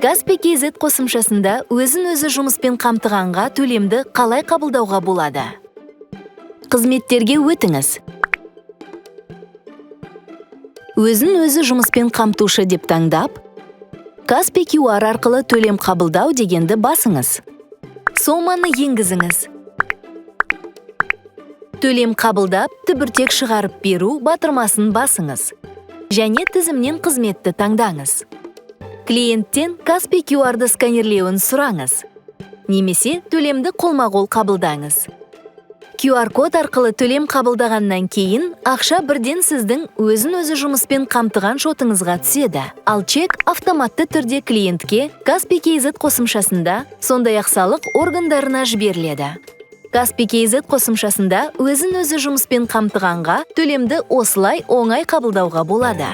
Каспий KZ қосымшасында өзін-өзі жұмыспен қамтығанға төлемді қалай қабылдауға болады? Қызметтерге өтіңіз. Өзін-өзі жұмыспен қамтушы деп таңдап, Каспий QR арқылы төлем қабылдау дегенді басыңыз. Соманы енгізіңіз. Төлем қабылдап, түбіртек шығарып беру батырмасын басыңыз. Және тізімнен қызметті таңдаңыз. Клиенттен Каспий QR-ды сканерлеуін сұраңыз. Немесе төлемді қолма-қол қабылдаңыз. QR-код арқылы төлем қабылдағаннан кейін, ақша бірден сіздің өзін-өзі жұмыспен қамтыған шотыңызға түседі. Ал чек автоматты түрде клиентке Каспий KZ қосымшасында, сондай-ақ салық органдарына жіберіледі. Каспий KZ қосымшасында өзін-өзі жұмыспен қамтығанға төлемді осылай оңай қабылдауға болады.